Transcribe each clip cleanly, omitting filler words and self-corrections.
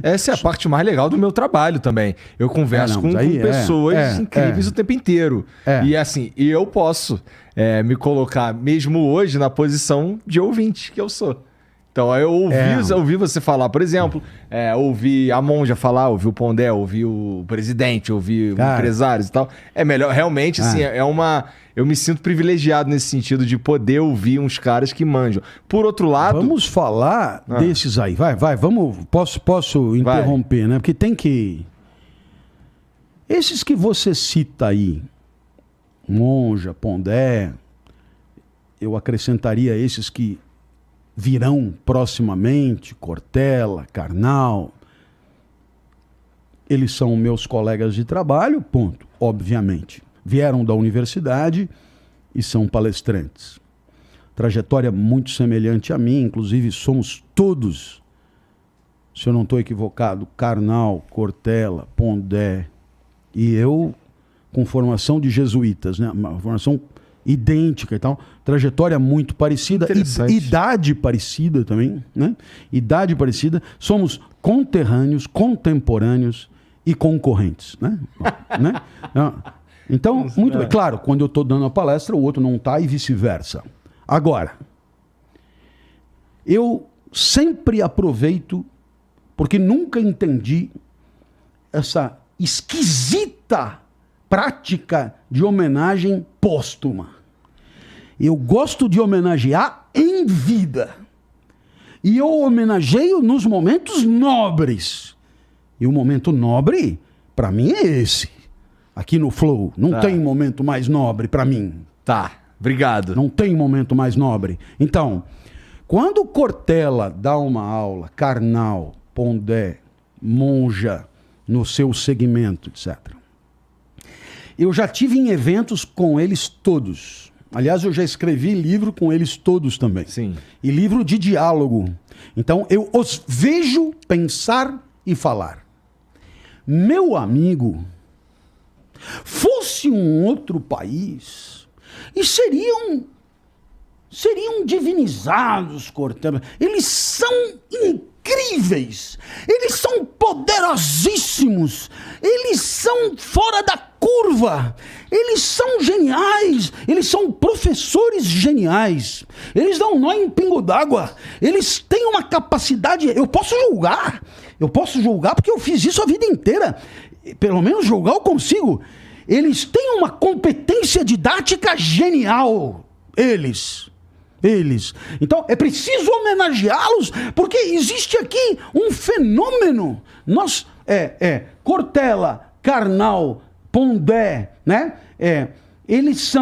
Essa é a parte mais legal do meu trabalho também. Eu converso com pessoas incríveis o tempo inteiro. E assim, eu posso me colocar, mesmo hoje, na posição de ouvinte que eu sou. Então, eu ouvi você falar, por exemplo, ouvi a Monja falar, ouvi o Pondé, ouvi o presidente, ouvi empresários e tal. É melhor, realmente, assim, eu me sinto privilegiado nesse sentido de poder ouvir uns caras que manjam. Por outro lado... Vamos falar desses aí. Posso interromper, né? Porque tem que... Esses que você cita aí, Monja, Pondé, eu acrescentaria esses que virão proximamente, Cortella, Karnal. Eles são meus colegas de trabalho, ponto, obviamente. Vieram da universidade e são palestrantes. Trajetória muito semelhante a mim, inclusive somos todos, se eu não estou equivocado, Karnal, Cortella, Pondé e eu com formação de jesuítas, né? Uma formação idêntica e tal, trajetória muito parecida, idade parecida também, né? Idade parecida, somos conterrâneos, contemporâneos e concorrentes, né? Então, muito bem. Claro, quando eu estou dando a palestra, o outro não está e vice-versa. Agora, eu sempre aproveito, porque nunca entendi essa esquisita prática de homenagem póstuma. Eu gosto de homenagear em vida. E eu homenageio nos momentos nobres. E o momento nobre, para mim, é esse. Aqui no Flow. Não tem momento mais nobre para mim. Tá, obrigado. Não tem momento mais nobre. Então, quando Cortella dá uma aula, Karnal, Pondé, Monja, no seu segmento, etc., eu já tive em eventos com eles todos. Aliás, eu já escrevi livro com eles todos também. Sim. E livro de diálogo. Então, eu os vejo pensar e falar. Meu amigo, fosse um outro país, e seriam divinizados, Cortella. Eles são incríveis. Eles são poderosíssimos. Eles são fora da curva. Eles são geniais. Eles são professores geniais. Eles dão nó em pingo d'água. Eles têm uma capacidade... Eu posso julgar porque eu fiz isso a vida inteira. Pelo menos julgar eu consigo. Eles têm uma competência didática genial. Eles. Então, é preciso homenageá-los, porque existe aqui um fenômeno. Cortella, Karnal, Pondé, né? Eles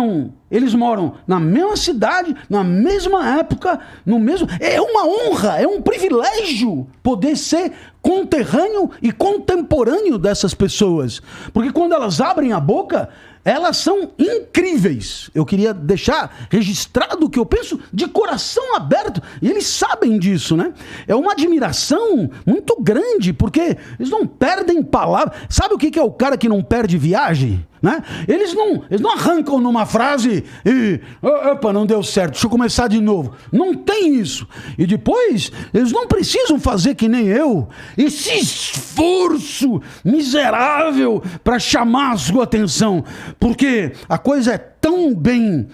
moram na mesma cidade, na mesma época, no mesmo... É uma honra, é um privilégio poder ser conterrâneo e contemporâneo dessas pessoas. Porque quando elas abrem a boca, elas são incríveis. Eu queria deixar registrado o que eu penso de coração aberto. E eles sabem disso, né? É uma admiração muito grande, porque eles não perdem palavras. Sabe o que é o cara que não perde viagem? Né? Eles não arrancam numa frase e... Opa, não deu certo, deixa eu começar de novo. Não tem isso. E depois, eles não precisam fazer que nem eu. Esse esforço miserável para chamar a sua atenção. Porque a coisa é tão bem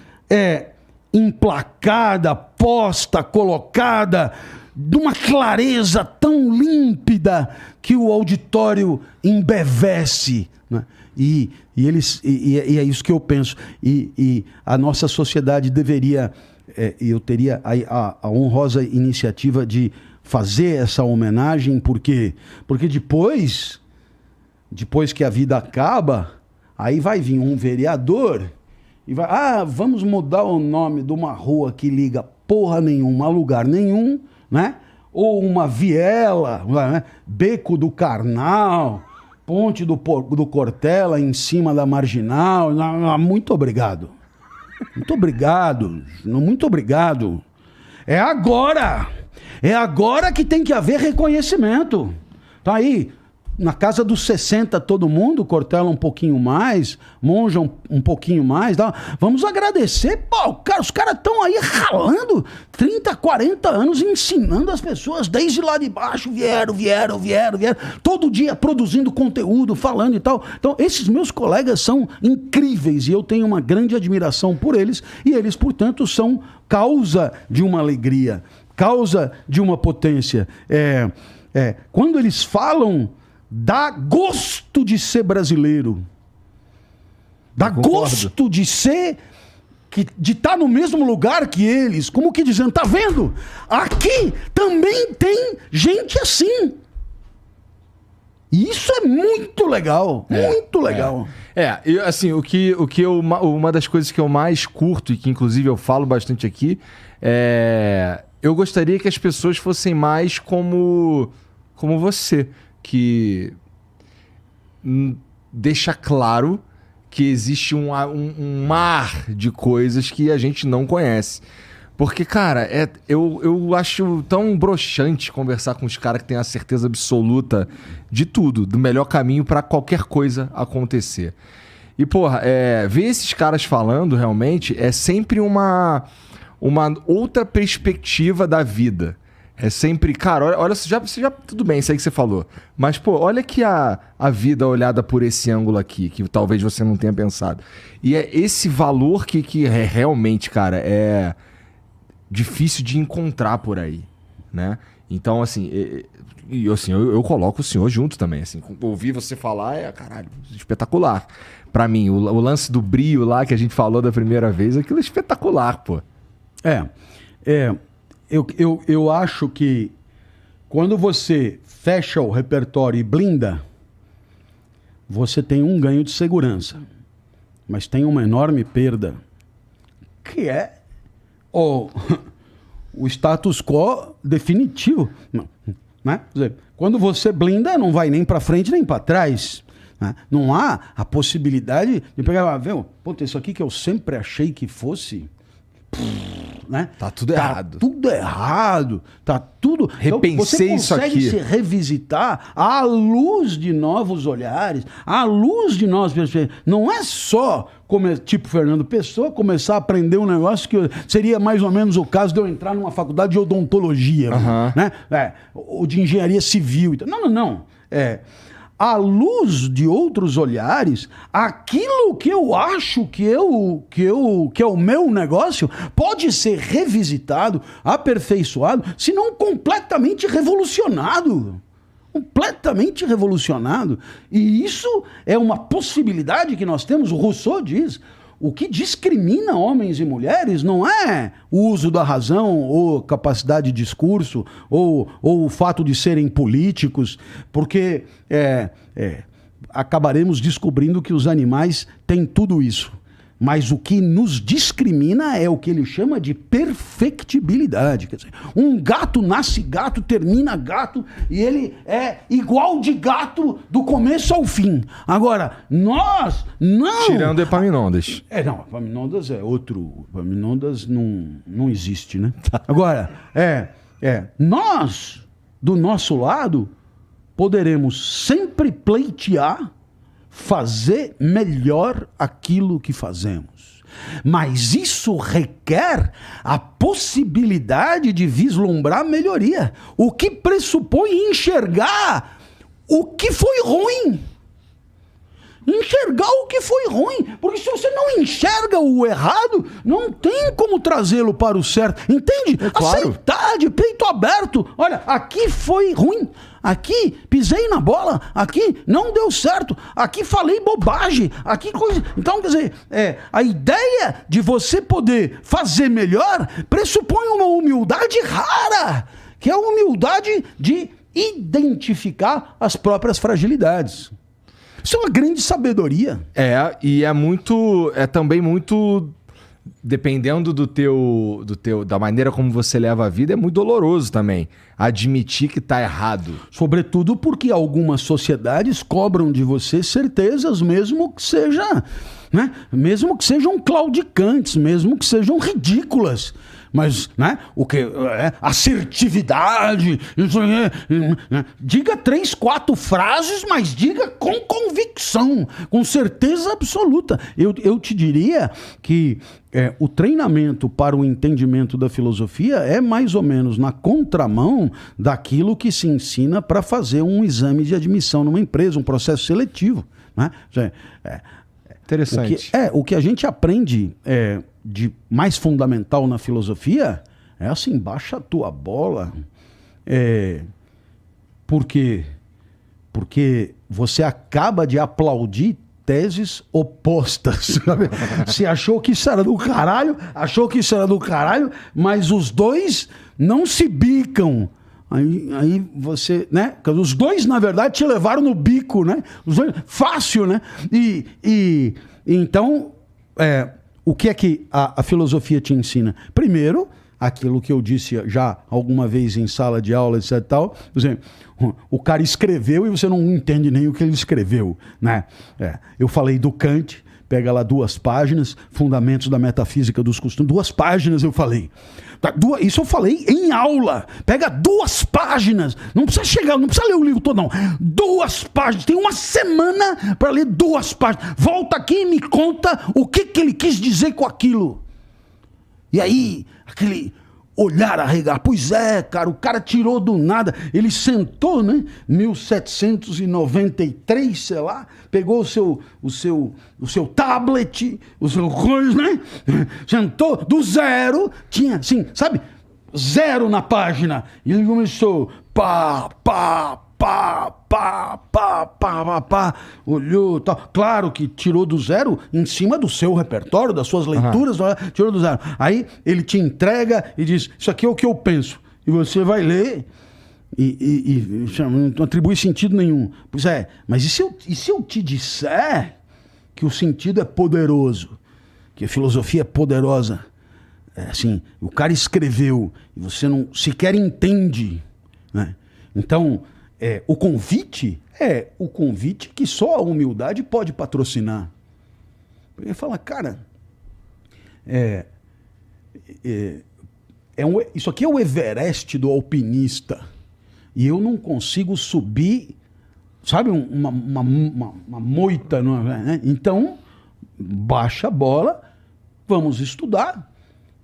emplacada, posta, colocada, de uma clareza tão límpida que o auditório embevece, né? E é isso que eu penso. E a nossa sociedade deveria... eu teria a honrosa iniciativa de fazer essa homenagem, porque depois que a vida acaba, aí vai vir um vereador e vai... vamos mudar o nome de uma rua que liga porra nenhuma a lugar nenhum, né? Ou uma viela, né? Beco do Karnal... Ponte do Cortella em cima da Marginal. Muito obrigado. Muito obrigado. Muito obrigado. É agora. É agora que tem que haver reconhecimento. Tá aí. na casa dos 60 todo mundo, Cortella um pouquinho mais, Monja um pouquinho mais. Tá? Vamos agradecer. Pô, os caras estão aí ralando 30, 40 anos ensinando as pessoas desde lá de baixo. Vieram. Todo dia produzindo conteúdo, falando e tal. Então, esses meus colegas são incríveis e eu tenho uma grande admiração por eles. E eles, portanto, são causa de uma alegria, causa de uma potência. Quando eles falam, dá gosto de ser brasileiro. Dá gosto de ser, de estar no mesmo lugar que eles. Como que dizendo, tá vendo? Aqui também tem gente assim. E isso é muito legal. Muito legal. Assim, uma das coisas que eu mais curto e que inclusive eu falo bastante aqui eu gostaria que as pessoas fossem mais como você, que deixa claro que existe um mar de coisas que a gente não conhece. Porque, cara, eu acho tão broxante conversar com os caras que têm a certeza absoluta de tudo, do melhor caminho para qualquer coisa acontecer. E, porra, ver esses caras falando realmente é sempre uma outra perspectiva da vida. É sempre, cara, olha, você já tudo bem, isso aí que você falou. Mas, pô, olha que a vida olhada por esse ângulo aqui, que talvez você não tenha pensado. E é esse valor que realmente, cara, é difícil de encontrar por aí, né? Então, assim, eu coloco o senhor junto também, assim. Ouvir você falar caralho, espetacular. Pra mim, o lance do brio lá que a gente falou da primeira vez, aquilo é espetacular, pô. Eu acho que quando você fecha o repertório e blinda, você tem um ganho de segurança, mas tem uma enorme perda, que é o status quo definitivo. Né? Quer dizer, quando você blinda, não vai nem para frente nem para trás. Né? Não há a possibilidade de pegar, puta, isso aqui que eu sempre achei que fosse... Né? Tá tudo errado. Tudo errado. Tá tudo. Repensei então, isso aqui. Você consegue se revisitar à luz de novos olhares, à luz de novos perspectivas. Não é só, tipo Fernando Pessoa, começar a aprender um negócio que seria mais ou menos o caso de eu entrar numa faculdade de odontologia, né? Ou de engenharia civil. Não. À luz de outros olhares, aquilo que eu acho que é o meu negócio pode ser revisitado, aperfeiçoado, se não completamente revolucionado. Completamente revolucionado. E isso é uma possibilidade que nós temos. O Rousseau diz: o que discrimina homens e mulheres não é o uso da razão ou capacidade de discurso ou o fato de serem políticos, porque acabaremos descobrindo que os animais têm tudo isso. Mas o que nos discrimina é o que ele chama de perfectibilidade. Quer dizer, um gato nasce gato, termina gato, e ele é igual de gato do começo ao fim. Agora, nós não... Tirando Epaminondas. Não, Epaminondas é outro... Epaminondas não existe, né? Agora, nós, do nosso lado, poderemos sempre pleitear fazer melhor aquilo que fazemos. Mas isso requer a possibilidade de vislumbrar melhoria, o que pressupõe enxergar o que foi ruim. Enxergar o que foi ruim, porque se você não enxerga o errado, não tem como trazê-lo para o certo, entende? Claro. Aceitar de peito aberto. Olha, aqui foi ruim, aqui pisei na bola, aqui não deu certo, aqui falei bobagem, aqui coisa... Então, quer dizer, a ideia de você poder fazer melhor pressupõe uma humildade rara, que é a humildade de identificar as próprias fragilidades. Isso é uma grande sabedoria. E é também muito, dependendo da maneira como você leva a vida, é muito doloroso também admitir que tá errado. Sobretudo porque algumas sociedades cobram de você certezas, mesmo que seja, né? Mesmo que sejam claudicantes, mesmo que sejam ridículas. Mas, né? O que assertividade, diga 3, 4 frases, mas diga com convicção, com certeza absoluta. Eu te diria que o treinamento para o entendimento da filosofia é mais ou menos na contramão daquilo que se ensina para fazer um exame de admissão numa empresa, um processo seletivo, né? Interessante. O que a gente aprende de mais fundamental na filosofia é assim, baixa a tua bola. Por quê? Porque você acaba de aplaudir teses opostas. Você achou que isso era do caralho, mas os dois não se bicam. Aí você, né? Os dois, na verdade, te levaram no bico, né? Os dois, fácil, né? E então, o que é que a filosofia te ensina? Primeiro, aquilo que eu disse já alguma vez em sala de aula, etc. Tal, por exemplo, o cara escreveu e você não entende nem o que ele escreveu, né? Eu falei do Kant, pega lá 2 páginas, Fundamentos da Metafísica dos Costumes, 2 páginas eu falei. Isso eu falei em aula. Pega 2 páginas. Não precisa ler o livro todo, não. 2 páginas. Tem uma semana para ler 2 páginas. Volta aqui e me conta o que ele quis dizer com aquilo. E aí, aquele olhar arregar. Pois é, cara, o cara tirou do nada. Ele sentou, né? 1793, sei lá, pegou o seu tablet, o seu coisa, né? Sentou do zero, tinha assim, sabe? 0 na página. E ele começou pá, olhou, tal. Claro que tirou do zero em cima do seu repertório, das suas leituras, tirou do zero. Aí ele te entrega e diz, isso aqui é o que eu penso. E você vai ler e não atribui sentido nenhum. Pois é, mas e se eu te disser que o sentido é poderoso, que a filosofia é poderosa? Assim, o cara escreveu e você não sequer entende, né? Então, o convite é o convite que só a humildade pode patrocinar. Ele fala, cara, isso aqui é o Everest do alpinista e eu não consigo subir, sabe, uma moita, né? Então, baixa a bola, vamos estudar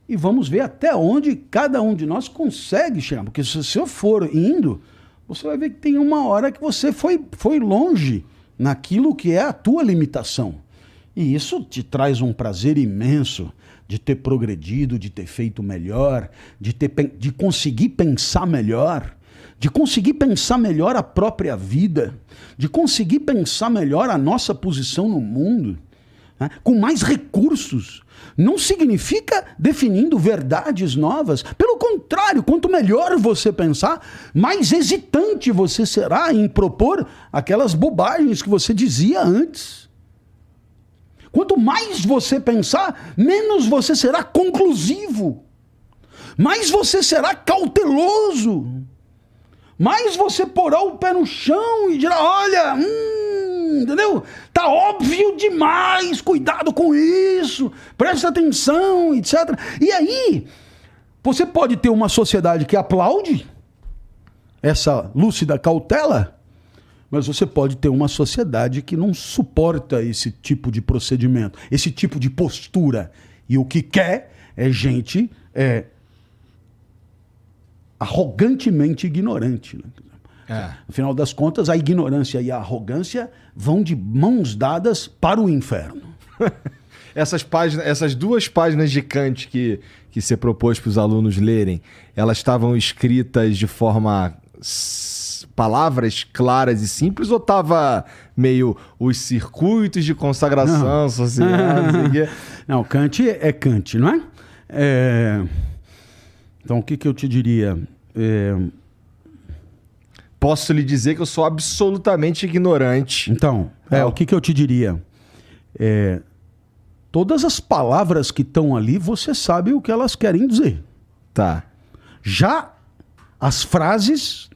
e vamos ver até onde cada um de nós consegue chegar. Porque se eu for indo, você vai ver que tem uma hora que você foi longe naquilo que é a tua limitação. E isso te traz um prazer imenso de ter progredido, de ter feito melhor, de conseguir pensar melhor, de conseguir pensar melhor a própria vida, de conseguir pensar melhor a nossa posição no mundo, né? Com mais recursos. Não significa definindo verdades novas. Pelo contrário, quanto melhor você pensar, mais hesitante você será em propor aquelas bobagens que você dizia antes. Quanto mais você pensar, menos você será conclusivo. Mais você será cauteloso. Mais você porá o pé no chão e dirá, olha, entendeu? Tá óbvio demais, cuidado com isso, presta atenção, etc. E aí, você pode ter uma sociedade que aplaude essa lúcida cautela, mas você pode ter uma sociedade que não suporta esse tipo de procedimento, esse tipo de postura. E o que quer é gente arrogantemente ignorante, né? Afinal das contas, a ignorância e a arrogância vão de mãos dadas para o inferno. Essas 2 páginas de Kant que você propôs para os alunos lerem, elas estavam escritas de forma palavras claras e simples, ou estava meio os circuitos de consagração social? Não, Kant é Kant, não é? Então, o que eu te diria? Posso lhe dizer que eu sou absolutamente ignorante. Então, o que eu te diria? Todas as palavras que estão ali, você sabe o que elas querem dizer. Tá. Já as frases,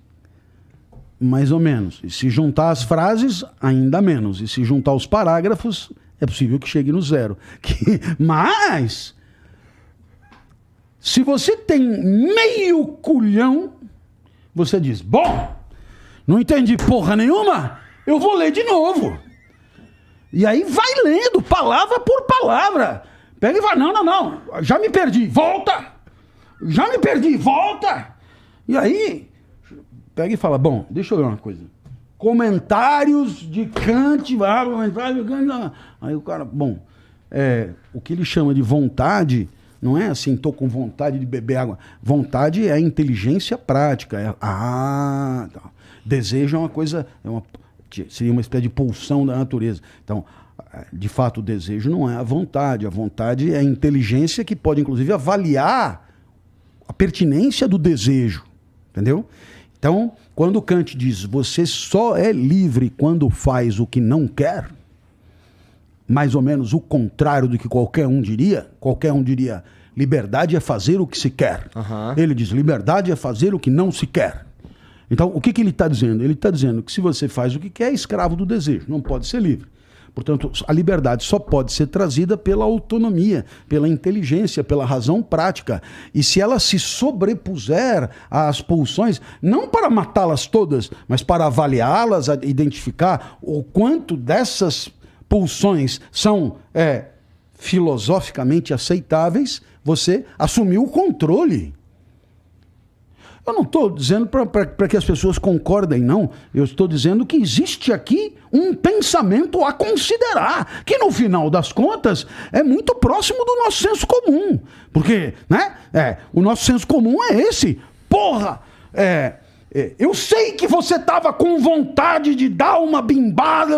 mais ou menos. E se juntar as frases, ainda menos. E se juntar os parágrafos, é possível que chegue no 0. Mas, Se você tem meio culhão, você diz, bom, não entendi porra nenhuma, eu vou ler de novo. E aí vai lendo, palavra por palavra. Pega e vai, não, já me perdi, volta. Já me perdi, volta. E aí, pega e fala, bom, deixa eu ver uma coisa. Comentários de Kant, aí o cara, bom, o que ele chama de vontade, não é assim, tô com vontade de beber água. Vontade é a inteligência prática. Tá. Desejo é uma coisa, seria uma espécie de pulsão da natureza. Então, de fato, o desejo não é a vontade. A vontade é a inteligência que pode, inclusive, avaliar a pertinência do desejo. Entendeu? Então, quando Kant diz, você só é livre quando faz o que não quer, mais ou menos o contrário do que qualquer um diria, liberdade é fazer o que se quer. Uhum. Ele diz, liberdade é fazer o que não se quer. Então, o que ele está dizendo? Ele está dizendo que se você faz o que quer, é escravo do desejo, não pode ser livre. Portanto, a liberdade só pode ser trazida pela autonomia, pela inteligência, pela razão prática. E se ela se sobrepuser às pulsões, não para matá-las todas, mas para avaliá-las, identificar o quanto dessas pulsões são filosoficamente aceitáveis, você assumiu o controle. Eu não estou dizendo para que as pessoas concordem, não. Eu estou dizendo que existe aqui um pensamento a considerar, que no final das contas é muito próximo do nosso senso comum. Porque, né? O nosso senso comum é esse. Porra! Eu sei que você estava com vontade de dar uma bimbada,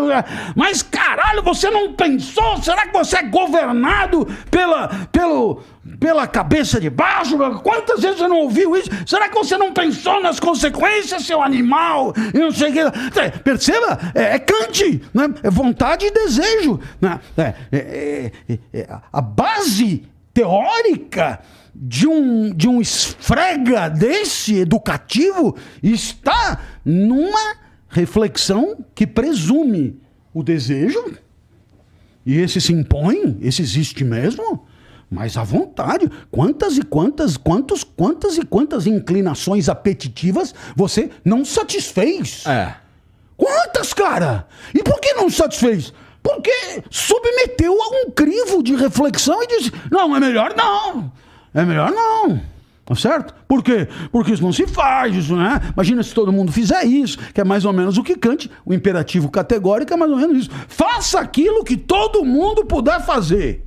mas caralho, você não pensou? Será que você é governado pela cabeça de baixo? Quantas vezes você não ouviu isso? Será que você não pensou nas consequências, seu animal? Eu não sei o que. Perceba, é Kant, né? É vontade e desejo. Né? A base teórica de um esfrega desse educativo está numa reflexão que presume o desejo, e esse se impõe, esse existe mesmo, mas a vontade. Quantas e quantas inclinações apetitivas você não satisfez? Quantas, cara? E por que não satisfez? Porque submeteu a um crivo de reflexão e disse, não, é melhor não. É melhor não, tá certo? Por quê? Porque isso não se faz, isso, né? Imagina se todo mundo fizer isso, que é mais ou menos o que Kant, o imperativo categórico é mais ou menos isso. Faça aquilo que todo mundo puder fazer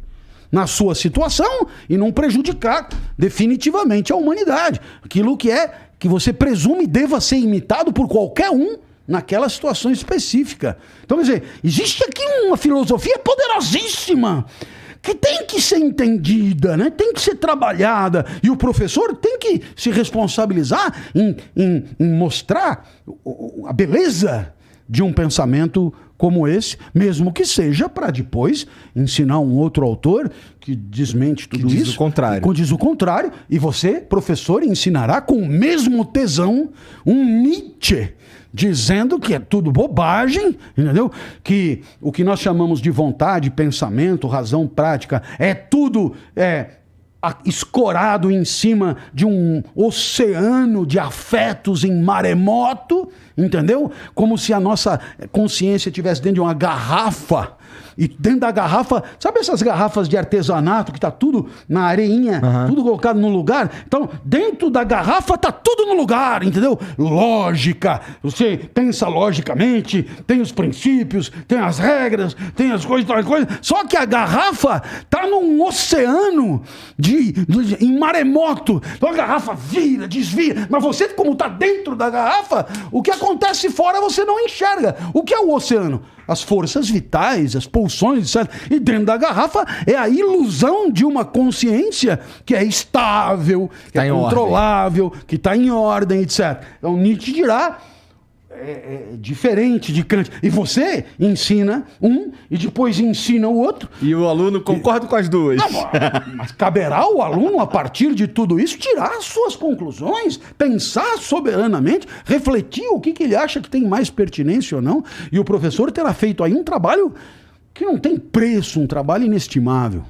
na sua situação e não prejudicar definitivamente a humanidade. Aquilo que você presume deva ser imitado por qualquer um naquela situação específica. Então, quer dizer, existe aqui uma filosofia poderosíssima que tem que ser entendida, né? Tem que ser trabalhada, e o professor tem que se responsabilizar em mostrar a beleza de um pensamento como esse, mesmo que seja para depois ensinar um outro autor que desmente tudo isso. Diz o contrário. Diz o contrário, e você, professor, ensinará com o mesmo tesão um Nietzsche, dizendo que é tudo bobagem, entendeu? Que o que nós chamamos de vontade, pensamento, razão prática, é tudo escorado em cima de um oceano de afetos em maremoto, entendeu? Como se a nossa consciência estivesse dentro de uma garrafa. E dentro da garrafa, sabe essas garrafas de artesanato que tá tudo na areinha, tudo colocado no lugar? Então, dentro da garrafa tá tudo no lugar, entendeu? Lógica, você pensa logicamente, tem os princípios, tem as regras, tem as coisas, só que a garrafa tá num oceano em maremoto. Então a garrafa vira, desvia, mas você, como tá dentro da garrafa, o que acontece fora você não enxerga. O que é o oceano? As forças vitais, as pulsões, etc. E dentro da garrafa é a ilusão de uma consciência que é estável, que é controlável, que está em ordem, etc. Então Nietzsche dirá, diferente de Kant. E você ensina um e depois ensina o outro. E o aluno concorda com as duas. Não, mas caberá ao aluno, a partir de tudo isso, tirar as suas conclusões, pensar soberanamente, refletir o que ele acha que tem mais pertinência ou não. E o professor terá feito aí um trabalho que não tem preço, um trabalho inestimável.